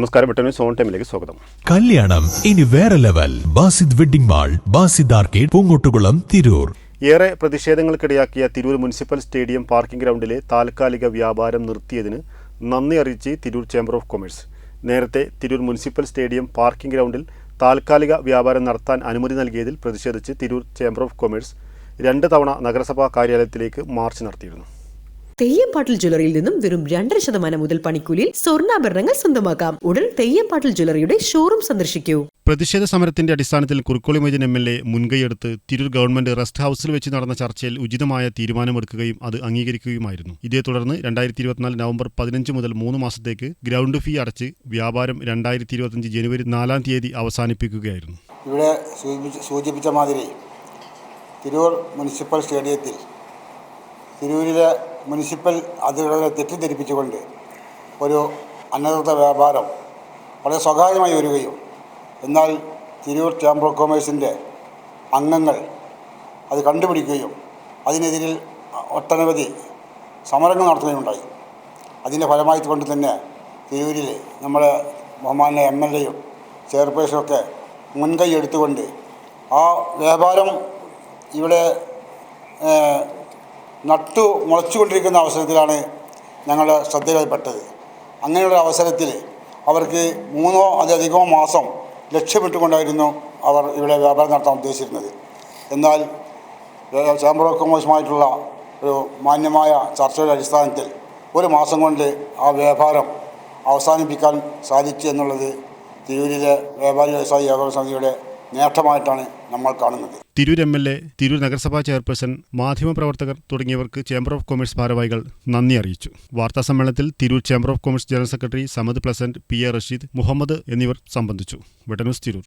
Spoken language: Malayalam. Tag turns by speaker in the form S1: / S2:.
S1: നമസ്കാരം, വെട്ടന്യൂസ് ഓൺ ടൈമിലേക്ക് സ്വാഗതം.
S2: കല്യാണം ഇനി വേറെ level. Basith wedding mall, Basith arcade, Poonkottukulam, Tirur.
S1: ഏറെ പ്രതിഷേധങ്ങൾക്കിടയാക്കിയ തിരൂർ മുനിസിപ്പൽ സ്റ്റേഡിയം പാർക്കിംഗ് ഗ്രൗണ്ടിലെ താൽക്കാലിക വ്യാപാരം നിർത്തിയതിന് നന്ദി അറിയിച്ച് തിരൂർ ചേംബർ ഓഫ് കൊമേഴ്സ്. നേരത്തെ തിരൂർ മുനിസിപ്പൽ സ്റ്റേഡിയം പാർക്കിംഗ് ഗ്രൗണ്ടിൽ താൽക്കാലിക വ്യാപാരം നടത്താൻ അനുമതി നൽകിയതിൽ പ്രതിഷേധിച്ച് തിരൂർ ചേംബർ ഓഫ് കൊമേഴ്സ് 2 തവണ നഗരസഭാ കാര്യാലയത്തിലേക്ക് മാർച്ച് നടത്തിയിരുന്നു.
S3: തെയ്യംപാട്ടിൽ ജ്വല്ലറിയിൽ നിന്നും വെറും 2% മുതൽ പണിക്കൂലിയിൽ സ്വർണ്ണാഭരണങ്ങൾ സ്വന്തമാക്കാം. ഉടൻ തെയ്യംപാട്ടിൽ ജ്വല്ലറിയുടെ ഷോറൂം സന്ദർശിക്കൂ.
S1: പ്രതിഷേധ സമരത്തിന്റെ അടിസ്ഥാനത്തിൽ കുറുക്കോളി മൊയ്തീൻ MLA മുൻകൈയെടുത്ത് തിരൂർ ഗവൺമെന്റ് റെസ്റ്റ് ഹൌസിൽ വെച്ച് നടന്ന ചർച്ചയിൽ ഉചിതമായ തീരുമാനമെടുക്കുകയും അത് അംഗീകരിക്കുകയുമായിരുന്നു. ഇതേ തുടർന്ന് 2024 നവംബർ 15 മുതൽ 3 മാസത്തേക്ക് ഗ്രൗണ്ട് ഫീ അടച്ച് വ്യാപാരം 2025 ജനുവരി 4 തീയതി അവസാനിപ്പിക്കുകയായിരുന്നു.
S4: ഇവിടെ സൂചിപ്പിച്ച മാതിരി തിരൂർ മുനിസിപ്പൽ സ്റ്റേഡിയത്തിൽ തിരൂരിലെ മുനിസിപ്പൽ അധികൃതരെ തെറ്റിദ്ധരിപ്പിച്ചുകൊണ്ട് ഒരു അനധികൃത വ്യാപാരം വളരെ സ്വകാര്യമായി വരികയും എന്നാൽ തിരൂർ ചേംബർ ഓഫ് കൊമേഴ്സിൻ്റെ അംഗങ്ങൾ അത് കണ്ടുപിടിക്കുകയും അതിനെതിരിൽ ഒട്ടനവധി സമരങ്ങൾ നടത്തുകയുണ്ടായി. അതിൻ്റെ ഫലമായി കൊണ്ട് തന്നെ തിരൂരിൽ നമ്മുടെ ബഹുമാന്യ MLAയും ചെയർപേഴ്സണൊക്കെ മുൻകൈ എടുത്തുകൊണ്ട് ആ വ്യാപാരം ഇവിടെ മുളച്ചുകൊണ്ടിരിക്കുന്ന അവസരത്തിലാണ് ഞങ്ങളുടെ ശ്രദ്ധയിൽപ്പെട്ടത്. അങ്ങനെയുള്ള അവസരത്തിൽ അവർക്ക് 3 അതിലധികമോ മാസം ലക്ഷ്യമിട്ടുകൊണ്ടായിരുന്നു അവർ ഇവിടെ വ്യാപാരം നടത്താൻ ഉദ്ദേശിച്ചിരുന്നത്. എന്നാൽ ചേംബർ ഓഫ് കൊമേഴ്സുമായിട്ടുള്ള ഒരു മാന്യമായ ചർച്ചയുടെ അടിസ്ഥാനത്തിൽ 1 മാസം കൊണ്ട് ആ വ്യാപാരം അവസാനിപ്പിക്കാൻ സാധിച്ചു എന്നുള്ളത് തിരൂരിലെ വ്യാപാരി വ്യവസായി ഏകോപന സമിതിയുടെ നേട്ടമായിട്ടാണ് നമ്മൾ കാണുന്നത്.
S1: തിരൂർ MLA, തിരൂർ നഗരസഭാ ചെയർപേഴ്സൺ, മാധ്യമപ്രവർത്തകർ തുടങ്ങിയവർക്ക് ചേംബർ ഓഫ് കൊമേഴ്സ് ഭാരവാഹികൾ നന്ദി അറിയിച്ചു. വാർത്താ സമ്മേളനത്തിൽ Tirur chamber of commerce general secretary Samad Pleasant, PA Rasheed, Muhammad എന്നിവർ സംബന്ധിച്ചു. വെട്ടന്യൂസ് തിരൂർ.